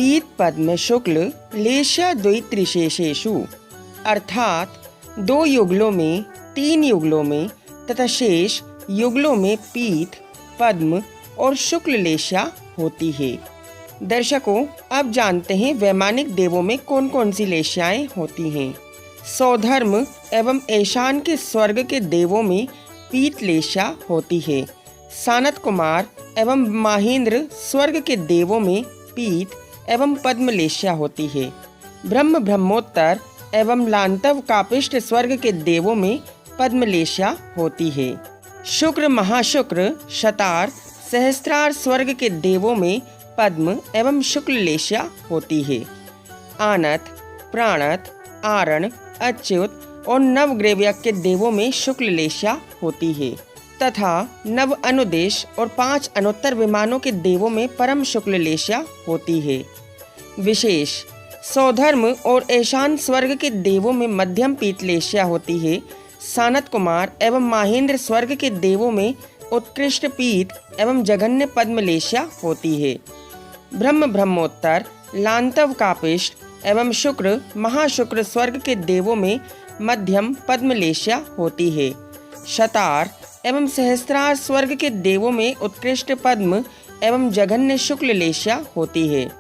पीत पद्म शुक्ल लेश्या द्वित्रिशेषेषु अर्थात 2 युगलों में, 3 युगलों में तथा शेष युगलों में पीत, पद्म और शुक्ल लेश्या होती है। दर्शकों, अब जानते हैं वैमानिक देवों में कौन कौन सी लेश्याएं होती हैं। सौधर्म एवं ऐशान के स्वर्ग के देवों में पीत लेश्या होती है। सानत कुमार एवं माहेंद्र स्वर्ग के देवों में पीत एवं पद्म लेश्या होती है। ब्रह्म ब्रह्मोत्तर एवं लांतव कापिष्ट स्वर्ग के देवों में पद्म लेश्या होती है। शुक्र महाशुक्र शतार सहस्त्रार स्वर्ग के देवों में पद्म एवं शुक्ल लेश्या होती है। आनत, प्राणत, आरण, अच्युत और नवग्रेव्यक के देवों में शुक्ल लेश्या होती है तथा नव अनुदेश और 5 अनुत्तर विमानों के देवों में परम शुक्ल लेश्या होती है। विशेष सौधर्म और ऐशान स्वर्ग के देवों में मध्यम पीत लेश्या होती है। सानत कुमार एवं माहेंद्र स्वर्ग के देवों में उत्कृष्ट पीत एवं जघन्य पद्म लेश्या होती है। ब्रह्म ब्रह्मोत्तर लांतव कापिष्ट एवं शुक्र महाशुक्र स्वर्ग के देवों में मध्यम पद्म लेश्या होती है। शतार एवं सहस्त्रार स्वर्ग के देवों में उत्कृष्ट पद्म एवं जघन्य शुक्ल लेश्या होती है।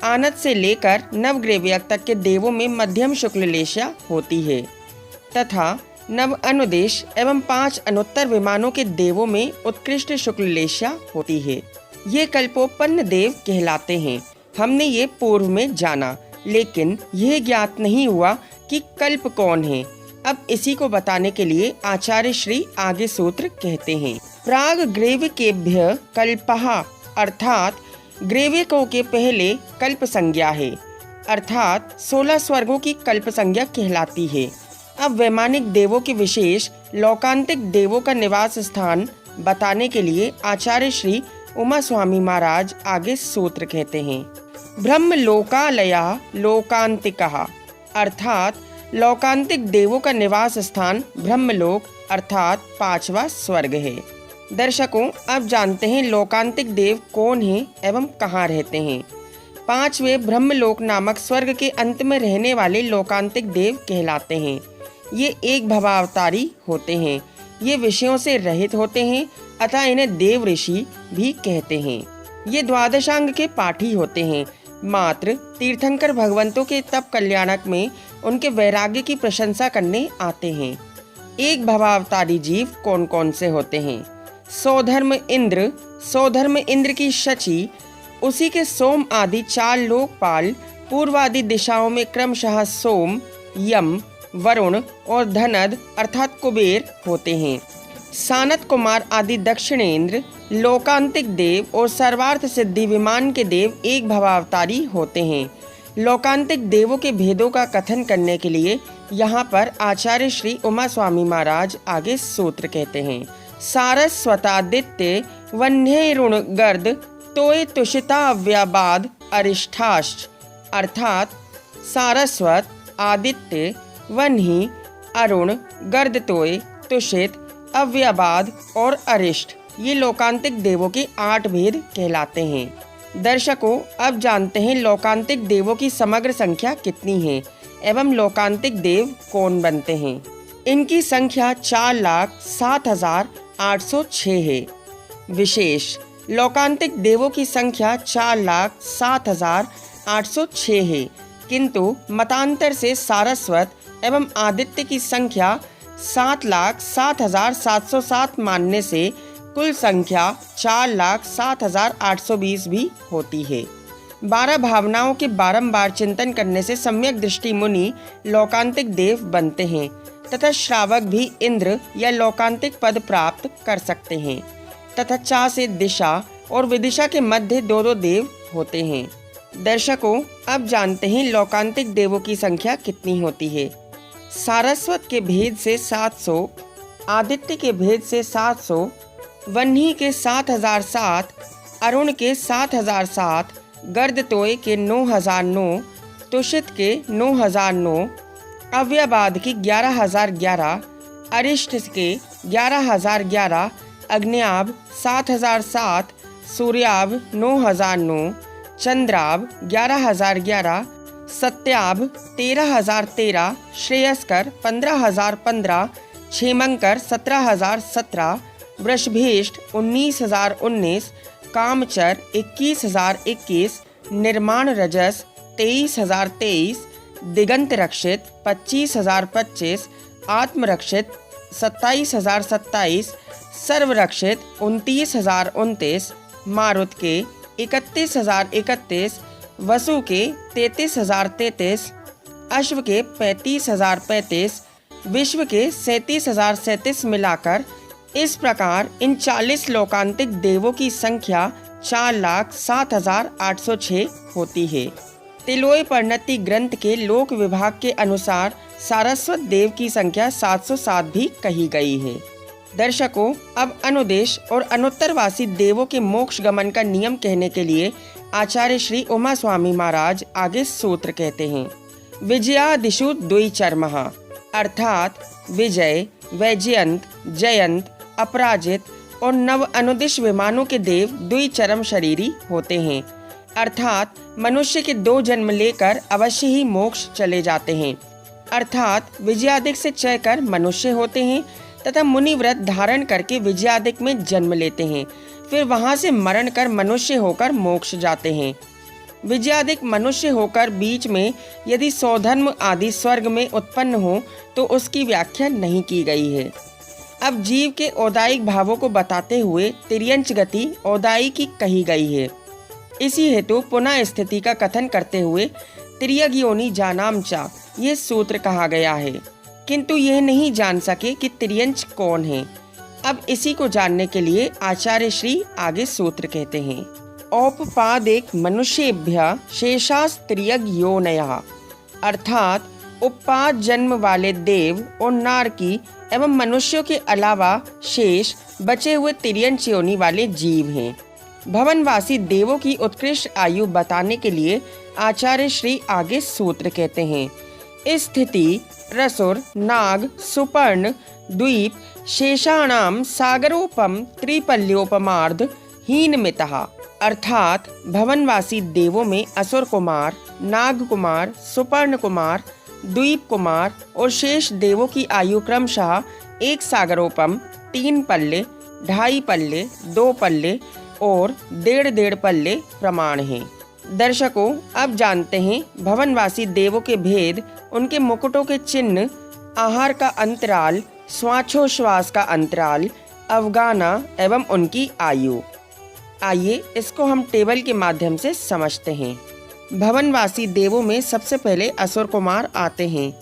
आनत से लेकर नवग्रेव्यक तक के देवों में मध्यम शुक्ल लेश्या होती है तथा नव अनुदेश एवं 5 अनुत्तर विमानों के देवों में उत्कृष्ट शुक्ल लेश्या होती है। ये कल्पोपन्न देव कहलाते हैं। हमने ये पूर्व में जाना, लेकिन यह ज्ञात नहीं हुआ कि कल्प कौन है। अब इसी को बताने के लिए आचार्य श्री आगे सूत्र कहते हैं। प्राग ग्रेविकेभ्य कल्पः अर्थात ग्रेविकों के पहले कल्प संज्ञा है, अर्थात 16 स्वर्गों की कल्प संज्ञा कहलाती है। अब वैमानिक देवों के विशेष लौकांतिक देवों का निवास स्थान बताने के लिए आचार्य श्री उमा स्वामी महाराज आगे सूत्र कहते हैं। ब्रह्म लोकालया लोकांतिकः अर्थात लौकांतिक देवों का निवास स्थान ब्रह्मलोक अर्थात 5वां स्वर्ग है। दर्शकों, अब जानते हैं लौकांतिक देव कौन हैं एवं कहाँ रहते हैं। 5वें ब्रह्मलोक नामक स्वर्ग के अंत में रहने वाले लौकांतिक देव कहलाते हैं। ये एक भवावतारी होते हैं। ये विषयों से रहित होते हैं, अतः इन्हें देव ऋषि भी कहते हैं। ये द्वादशांग के पाठी होते हैं। मात्र तीर्थंकर भगवंतों के तप कल्याणक में उनके वैराग्य की प्रशंसा करने आते हैं। एक भवावतारी जीव कौन कौन से होते हैं। सौधर्म इंद्र की शची, उसी के सोम आदि 4 लोकपाल पूर्वादि दिशाओं में क्रमशः सोम, यम, वरुण और धनद अर्थात कुबेर होते हैं। सानत कुमार आदि दक्षिणेंद्र लोकांतिक देव और सर्वार्थ सिद्धि विमान के देव एक भवावतारी होते हैं। लोकांतिक देवों के भेदों का कथन करने के लिए यहाँ पर आचार्य श्री उमा स्वामी महाराज आगे सूत्र कहते हैं। सारस्वतादित्य वन्यरुण गर्द तोय तुषिता व्याबाद अरिष्ठाश्च अर्थात सारस्वत, आदित्य, वन्ही, अरुण, गर्दतोय, तुषित, अव्यबाद और अरिष्ट ये लोकांतिक देवों के 8 भेद कहलाते हैं। दर्शकों, अब जानते हैं लोकांतिक देवों की समग्र संख्या कितनी है एवं लोकांतिक देव कौन बनते हैं। इनकी संख्या 4,07,806 है। विशेष लोकांतिक देवों की संख्या 4,07,806 है, किंतु मतांतर से सारस्वत एवं आदित्य की संख्या 7,07,707 मानने से कुल संख्या 4,07,820 भी होती है। 12 भावनाओं के बारंबार चिंतन करने से सम्यक दृष्टि मुनि लोकांतिक देव बनते हैं तथा श्रावक भी इंद्र या लोकांतिक पद प्राप्त कर सकते हैं तथा चा से दिशा और विदिशा के मध्य 2-2 देव होते हैं। दर्शकों, अब जानते हैं लोकांतिक देवों की संख्या कितनी होती है। सारस्वत के भेद से 700, आदित्य के भेद से 700, वन्ही के 7,007, अरुण के 7,007, गर्दतोय के 9,009, तुषित के 9,009, अव्यबाद की 11,011, अरिष्ट के 11,011, अग्न्याभ 7,007, सूर्याभ 9,009, चंद्राभ 11,011, सत्याभ 13,013, श्रेयस्कर 15,015, क्षेमंकर 17,017, वृषभेष्ठ 19,019, कामचर 21,021, निर्माण रजस 23,023, दिगंत रक्षित 25,025, आत्मरक्षित 27,027, सर्वरक्षित 29,029, मारुत के 31,031, वसु के 33,033, अश्व के 35,035, विश्व के 37,037 मिलाकर इस प्रकार इन 40 लोकांतिक देवों की संख्या 4,07,806 होती है। तिलोय परिणति ग्रंथ के लोक विभाग के अनुसार सारस्वत देव की संख्या 707 भी कही गई है। दर्शकों, अब अनुदेश और अनुत्तरवासी देवों के मोक्ष गमन का नियम कहने के लिए आचार्य श्री उमा स्वामी महाराज आगे सूत्र कहते हैं। विजयादिषु द्विचर्मः, अर्थात विजय, वैजयंत, जयंत, अपराजित और नव अनुदिश विमानों के देव द्विचरम शरीरी होते हैं, अर्थात मनुष्य के 2 जन्म लेकर अवश्य ही मोक्ष चले जाते हैं, अर्थात विजयादिक से चय कर मनुष्य होते हैं तथा मुनिव्रत धारण करके विजयादिक में जन्म लेते हैं, फिर वहां से मरण कर मनुष्य होकर मोक्ष जाते हैं। विजयादिक मनुष्य होकर बीच में यदि सौधर्म आदि स्वर्ग में उत्पन्न हो तो उसकी व्याख्या नहीं की गई है। अब जीव के औदायिक भावों को बताते हुए तिर्यंच गति औदायी की कही गई है। इसी हेतु पुनः स्थिति का कथन करते हुए तिर्यग योनि जानाम चा ये सूत्र कहा गया है, किंतु यह नहीं जान सके कि तिर्यंच कौन है। अब इसी को जानने के लिए आचार्य श्री आगे सूत्र कहते हैं। औपपादिक मनुष्येभ्य शेषास्त्रियग योनयः, अर्थात उपपाद जन्म वाले देव और नारकी एवं मनुष्यों के अलावा शेष बचे हुए तिर्यंच योनि वाले जीव हैं। भवनवासी देवों की उत्कृष्ट आयु बताने के लिए आचार्य श्री आगे सूत्र कहते हैं। स्थिति, रसुर, नाग, सुपर्ण, द्वीप, शेषाणाम सागरोपम त्रिपल्योपमार्ध हीनमितः, अर्थात भवनवासी देवों में असुर कुमार, नाग कुमार, सुपर्ण कुमार, द्वीप कुमार और शेष देवों की आयु क्रमशः 1 सागरोपम, 3 पल्ले, 2.5 पल्ले, 2 पल्ले और 1.5 पल्ले प्रमाण हैं। दर्शकों, अब जानते हैं भवनवासी देवों के भेद, उनके मुकुटों के चिन्ह, आहार का अंतराल, श्वासोच्छ्वास का अंतराल, अवगाना एवं उनकी आयु। आइए इसको हम टेबल के माध्यम से समझते हैं। भवनवासी देवों में सबसे पहले असुर कुमार आते हैं।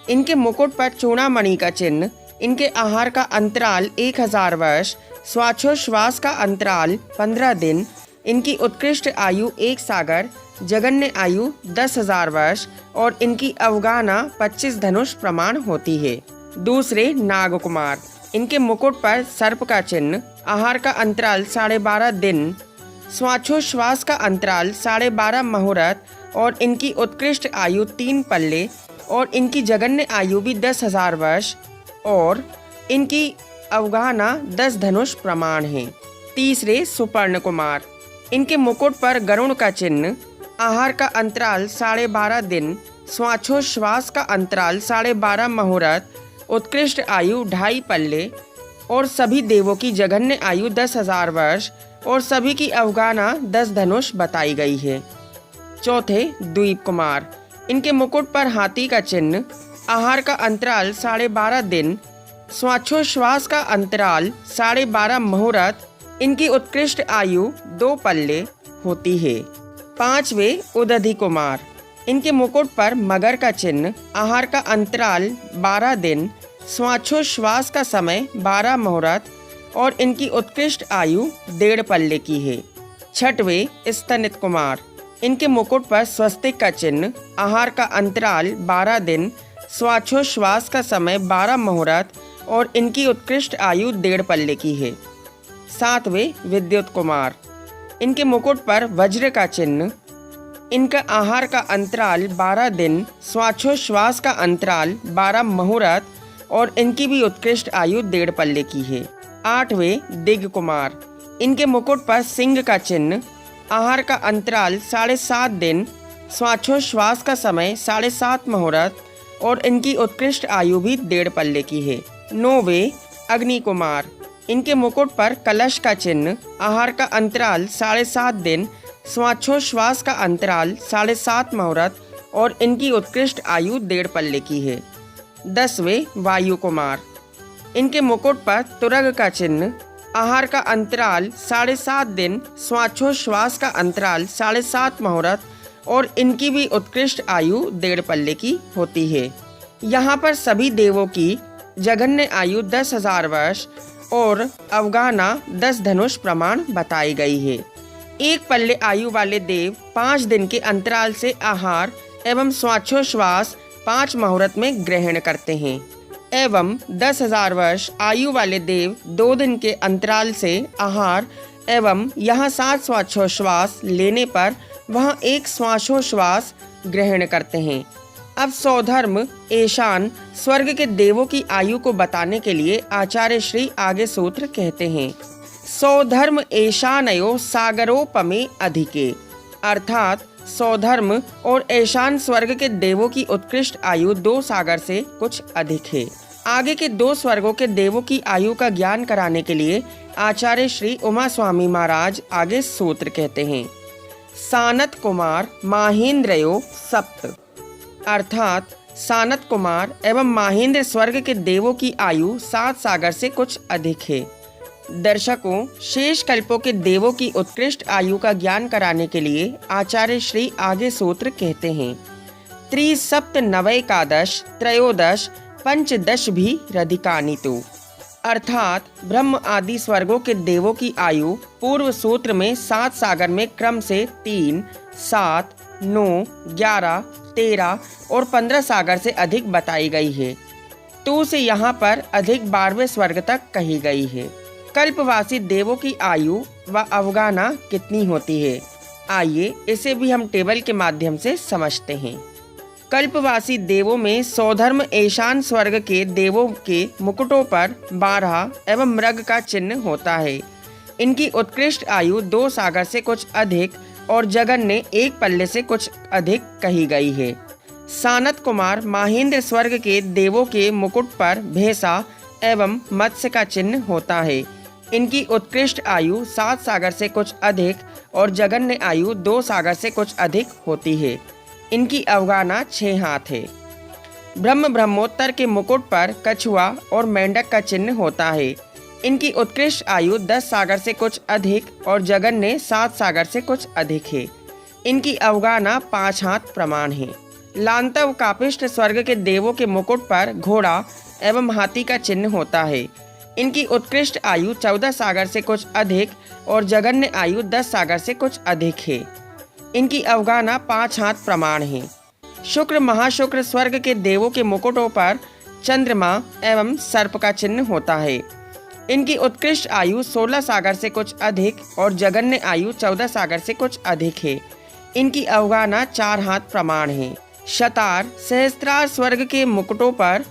इनके मुकुट पर चूड़ामणि का चिन्ह, इनके आहार का अंतराल 1000 वर्ष, श्वासोच्छ्वास का अंतराल 15 दिन, इनकी उत्कृष्ट आयु 1 सागर, जगन्य आयु 10,000 वर्ष और इनकी अवगाना 25 धनुष प्रमाण होती है। दूसरे नाग कुमार, इनके मुकुट पर सर्प का चिन्ह, आहार का अंतराल 12.5 दिन, श्वासोच्छ्वास का अंतराल 12.5 मुहूर्त और इनकी उत्कृष्ट आयु 3 पल्ले और इनकी जगन्य आयु भी 10,000 वर्ष और इनकी अवगाना 10 धनुष प्रमाण है। तीसरे सुपर्ण कुमार, इनके मुकुट पर गरुड़ का चिन्ह, आहार का अंतराल 12.5 दिन, श्वासोच्छ्वास का अंतराल 12.5 मुहूर्त, उत्कृष्ट आयु 2.5 पल्ले और सभी देवों की जघन्य आयु 10,000 वर्ष और सभी की अवगाना 10 धनुष बताई गई है। चौथे द्वीप कुमार, इनके मुकुट पर हाथी का चिन्ह, आहार का अंतराल 12.5 दिन, श्वासोच्छ्वास का अंतराल 12.5 मुहूर्त, इनकी उत्कृष्ट आयु 2 पल्ले होती है। पांचवे उदधि कुमार, इनके मुकुट पर मगर का चिन्ह, आहार का अंतराल 12 दिन, श्वासोच्छ्वास का समय 12 मुहूर्त और इनकी उत्कृष्ट आयु 1.5 पल्ले की है। छठवें स्तनित कुमार, इनके मुकुट पर स्वस्तिक का चिन्ह, आहार का अंतराल 12 दिन, श्वासोच्छ्वास का समय 12 मुहूर्त और इनकी उत्कृष्ट आयु 1.5 पल्ले की है। सातवें विद्युत कुमार, इनके मुकुट पर वज्र का चिन्ह, इनका आहार का अंतराल 12 दिन, श्वासोच्छ्वास का अंतराल 12 मुहूर्त और इनकी भी उत्कृष्ट आयु 1.5 पल्ले की है। आठवें दिग कुमार, इनके मुकुट पर सिंह का चिन्ह, आहार का अंतराल 7.5 दिन, श्वासोच्छ्वास का समय 7.5 मुहूर्त और इनकी उत्कृष्ट आयु भी 1.5 पल्ले की है। 9वें अग्नि कुमार, इनके मुकुट पर कलश का चिन्ह, आहार का अंतराल 7.5 दिन, श्वासोच्छ्वास का अंतराल 7.5 मुहूर्त और इनकी उत्कृष्ट आयु 1.5 पल्ले की है। 10वें वायु कुमार, इनके मुकुट पर तुरग का चिन्ह, आहार का अंतराल 7.5 दिन, श्वासोच्छ्वास का अंतराल 7.5 मुहूर्त और इनकी भी उत्कृष्ट आयु 1.5 पल्ले की होती है। यहाँ पर सभी देवों की जघन्य आयु 10,000 वर्ष और अवगाहना 10 धनुष प्रमाण बताई गई है। 1 पल्ले आयु वाले देव 5 दिन के अंतराल से आहार एवं श्वासोच्छ्वास 5 मुहूर्त में ग्रहण करते हैं एवं 10,000 वर्ष आयु वाले देव 2 दिन के अंतराल से आहार एवं यहाँ 7 श्वासोच्छ्वास लेने पर वहाँ 1 श्वासोच्छ्वास ग्रहण करते हैं। अब सौधर्म ईशान स्वर्ग के देवों की आयु को बताने के लिए आचार्य श्री आगे सूत्र कहते हैं। सौधर्म ईशानयो सागरोपमे अधिके, अर्थात सौधर्म और ईशान स्वर्ग के देवों की उत्कृष्ट आयु 2 सागर से कुछ अधिक है। आगे के 2 स्वर्गों के देवों की आयु का ज्ञान कराने के लिए आचार्य श्री उमा स्वामी महाराज आगे सूत्र कहते हैं। सानत कुमार माहेंद्रयो सप्त, अर्थात सानत कुमार एवं माहेंद्र स्वर्ग के देवों की आयु 7 सागर से कुछ अधिक है। दर्शकों, शेष कल्पों के देवों की उत्कृष्ट आयु का ज्ञान कराने के लिए आचार्य श्री आगे सूत्र कहते हैं। त्रिसप्त नवैकादश त्रयोदश पंचदश भी रधिकानि तु, अर्थात ब्रह्म आदि स्वर्गों के देवों की आयु पूर्व सूत्र में 7 सागर में क्रम से 3, 7, 9, 11, 13 और 15 सागर से अधिक बताई गई है। तो से यहाँ पर अधिक 12वें स्वर्ग तक कही गई है। कल्पवासी देवों की आयु व अवगाहना कितनी होती है, आइए इसे भी हम टेबल के माध्यम से समझते हैं। कल्पवासी देवों में सौधर्म ईशान स्वर्ग के देवों के मुकुटों पर 12 एवं मृग का चिन्ह होता है। इनकी उत्कृष्ट आयु 2 सागर से कुछ अधिक और जघन्य 1 पल्ले से कुछ अधिक कही गई है। सानत कुमार माहेंद्र स्वर्ग के देवों के मुकुट पर भैंसा एवं मत्स्य का चिन्ह होता है। इनकी उत्कृष्ट आयु 7 सागर से कुछ अधिक और जघन्य आयु 2 सागर से कुछ अधिक होती है। इनकी अवगाहना 6 हाथ है। ब्रह्मोत्तर के मुकुट पर कछुआ और मेंढक का चिन्ह होता है। इनकी उत्कृष्ट आयु 10 सागर से कुछ अधिक और जघन्य 7 सागर से कुछ अधिक है। इनकी अवगाहना 5 हाथ प्रमाण है। लांतव कापिष्ट स्वर्ग के देवों के मुकुट पर घोड़ा एवं हाथी का चिन्ह होता है। इनकी उत्कृष्ट आयु 14 सागर से कुछ अधिक और जघन्य आयु 10 सागर से कुछ अधिक है। इनकी अवगाहना 5 हाथ प्रमाण है। शुक्र महाशुक्र स्वर्ग के देवों के मुकुटों पर चंद्रमा एवं सर्प का चिन्ह होता है। इनकी उत्कृष्ट आयु 16 सागर से कुछ अधिक और जघन्य आयु 14 सागर से कुछ अधिक है। इनकी अवगाहना 4 हाथ प्रमाण है। शतार सहस्त्रार स्वर्ग के मुकुटों पर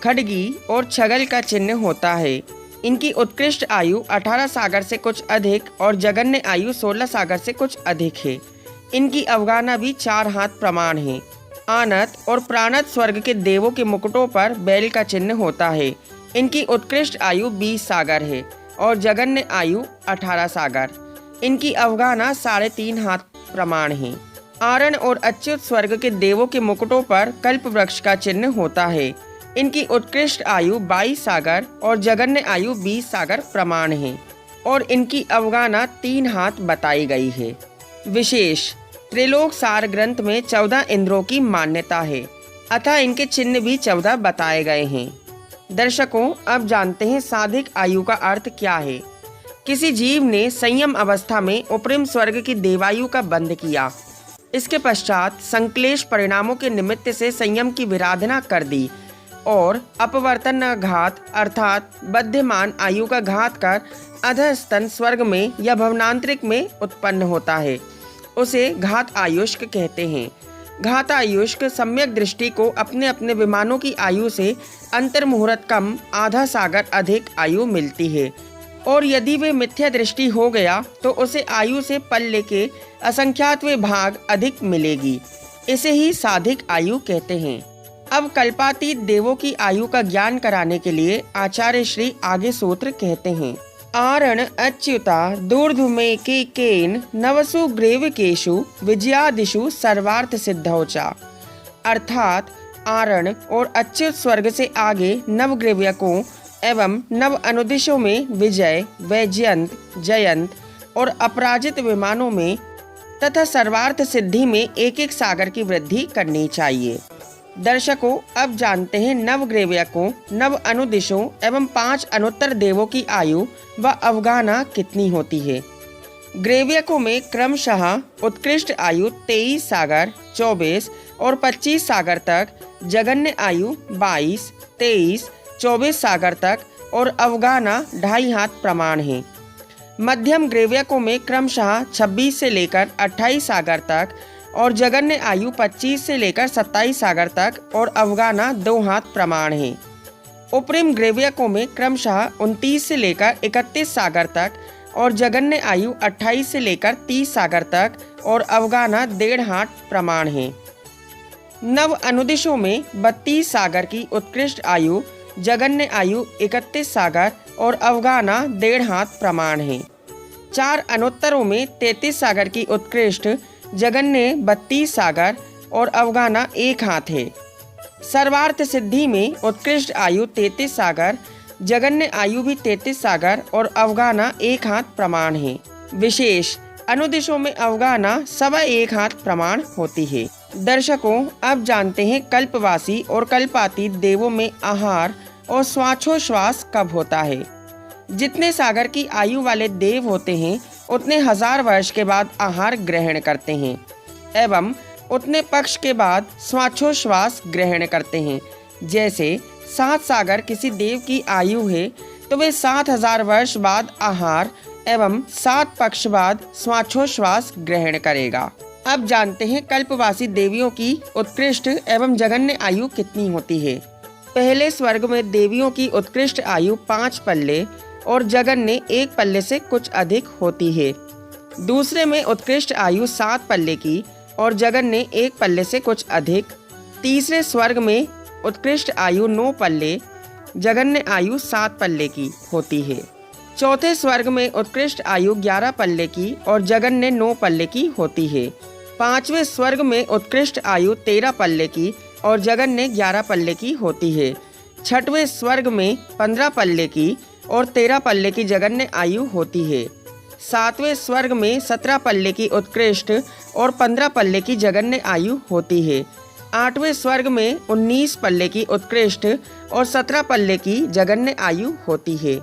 खड्गी और छगल का चिन्ह होता है। इनकी उत्कृष्ट आयु 18 सागर से कुछ अधिक और जघन्य आयु 16 सागर से कुछ अधिक है। इनकी अवगाहना भी 4 हाथ प्रमाण है। आनत और प्राणत स्वर्ग के देवों के मुकुटों पर बैल का चिन्ह होता है। इनकी उत्कृष्ट आयु 20 सागर है और जघन्य आयु 18 सागर। इनकी अवगाहना 3.5 हाथ प्रमाण है। आरण और अच्युत स्वर्ग के देवों के मुकुटों पर कल्प वृक्ष का चिन्ह होता है। इनकी उत्कृष्ट आयु 22 सागर और जघन्य आयु 20 सागर प्रमाण है और इनकी अवगाहना 3 हाथ बताई गई है। विशेष त्रिलोक सार ग्रंथ में 14 इंद्रों की मान्यता है, अतः इनके चिन्ह भी 14 बताए गए हैं। दर्शकों, अब जानते हैं साधिक आयु का अर्थ क्या है। किसी जीव ने संयम अवस्था में उपरिम स्वर्ग की देवायु का बंध किया, इसके पश्चात संक्लेश परिणामों के निमित्त से संयम की विराधना कर दी और अपवर्तन घात अर्थात बद्धमान आयु का घात कर अधस्तन स्वर्ग में या भवनांतरिक में उत्पन्न होता है, उसे घात आयुष्क कहते हैं। घात आयुष्क सम्यक दृष्टि को अपने अपने विमानों की आयु से अंतर मुहूर्त कम आधा सागर अधिक आयु मिलती है। और यदि वे मिथ्या दृष्टि हो गया तो उसे आयु से पल्ले के असंख्यातवें भाग अधिक मिलेगी। इसे ही साधिक आयु कहते हैं। अब कल्पातीत देवों की आयु का ज्ञान कराने के लिए आचार्य श्री आगे सूत्र कहते हैं। आरण अच्युता दूर्ध्वमे के केन नवसु ग्रेवकेषु विजयादिषु सर्वार्थ सिद्धौचा। अर्थात आरण और अच्युत स्वर्ग से आगे नवग्रीवकों एवं नव अनुदिशों में विजय, वैजयंत, जयंत और अपराजित विमानों में तथा सर्वार्थ सिद्धि में एक एक सागर की वृद्धि करनी चाहिए। दर्शकों, अब जानते हैं नवग्रीवकों, नव अनुदिशों एवं 5 अनुत्तर देवों की आयु व अवगाहना कितनी होती है। ग्रीवकों में क्रमशः उत्कृष्ट आयु 23 सागर, 24 और 25 सागर तक, जगन्य आयु 22, 23, 24 सागर तक और अवगाहना 2.5 हाथ प्रमाण है। मध्यम ग्रीवकों में क्रमशः 26 से लेकर 28 सागर तक और जगन्य आयु 25 से लेकर 27 सागर तक और अवगाहना 2 हाथ प्रमाण है। उपरिम ग्रीवकों में क्रमशः 29 से लेकर 31 सागर तक और जगन्य आयु 28 से लेकर 30 सागर तक और अवगाहना 1.5 हाथ प्रमाण है। नव अनुदिशों में 32 सागर की उत्कृष्ट आयु, जगन्य आयु 31 सागर और अवगाहना 1.5 हाथ प्रमाण है। 4 अनुत्तरों में 33 सागर की उत्कृष्ट, जगन्य 32 सागर और अवगाहना 1 हाथ है। सर्वार्थ सिद्धि में उत्कृष्ट आयु 33 सागर, जगन्य आयु भी 33 सागर और अवगाहना 1 हाथ प्रमाण है। विशेष अनुदिशों में अवगाहना 1.25 हाथ प्रमाण होती है। दर्शकों, अब जानते हैं कल्पवासी और कल्पातीत देवों में आहार और श्वासोच्छ्वास कब होता है। जितने सागर की आयु वाले देव होते हैं उतने 1000 वर्ष के बाद आहार ग्रहण करते हैं एवं उतने पक्ष के बाद श्वासोच्छ्वास ग्रहण करते हैं। जैसे 7 सागर किसी देव की आयु है तो वे 7000 वर्ष बाद आहार एवं 7 पक्ष बाद श्वासोच्छ्वास ग्रहण करेगा। अब जानते हैं कल्पवासी देवियों की उत्कृष्ट एवं जगन्य आयु कितनी होती है। पहले स्वर्ग में देवियों की उत्कृष्ट आयु 5 पल्ले और जगन्य 1 पल्ले से कुछ अधिक होती है। दूसरे में उत्कृष्ट आयु 7 पल्ले की और जगन्य 1 पल्ले से कुछ अधिक। तीसरे स्वर्ग में उत्कृष्ट आयु 9 पल्ले, जगन्य आयु 7 पल्ले की होती है। चौथे स्वर्ग में उत्कृष्ट आयु 11 पल्ले की और जगन्य 9 पल्ले की होती है। पांचवें स्वर्ग में उत्कृष्ट आयु 13 पल्ले की और जगन्य 11 पल्ले की होती है। छठवें स्वर्ग में 15 पल्ले की और 13 पल्ले की जगन्य आयु होती है। सातवें स्वर्ग में 17 पल्ले की उत्कृष्ट और 15 पल्ले की जगन्य आयु होती है। आठवें स्वर्ग में 19 पल्ले की उत्कृष्ट और 17 पल्ले की जगन्य आयु होती है।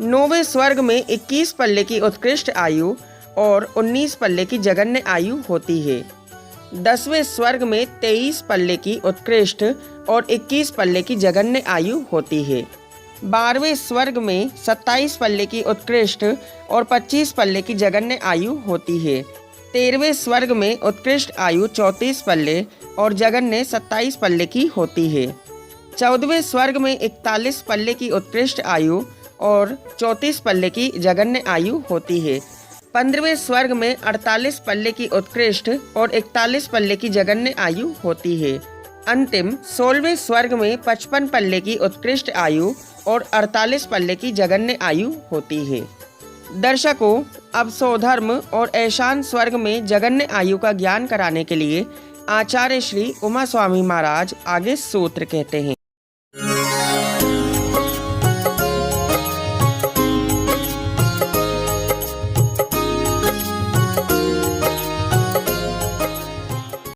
9वें स्वर्ग में 21 पल्ले की उत्कृष्ट आयु और 19 पल्ले की जगन्य आयु होती है। 10वें स्वर्ग में 23 पल्ले की उत्कृष्ट और 21 पल्ले की जगन्य आयु होती है। 12वें स्वर्ग में 27 पल्ले की उत्कृष्ट और 25 पल्ले की जगन्य आयु होती है। 13वें स्वर्ग में उत्कृष्ट आयु 34 पल्ले और जगन्य 27 पल्ले की होती है। 14वें स्वर्ग में 41 पल्ले की उत्कृष्ट आयु और 34 पल्ले की जगन्य आयु होती है। 15वें स्वर्ग में 48 पल्ले की उत्कृष्ट और 41 पल्ले की जगन्य आयु होती है। अंतिम 16वें स्वर्ग में 55 पल्ले की उत्कृष्ट आयु और 48 पल्ले की जगन्य आयु होती है। दर्शकों, अब स्वधर्म और ऐशान स्वर्ग में जगन्य आयु का ज्ञान कराने के लिए आचार्य श्री उमा स्वामी महाराज आगे सूत्र कहते हैं।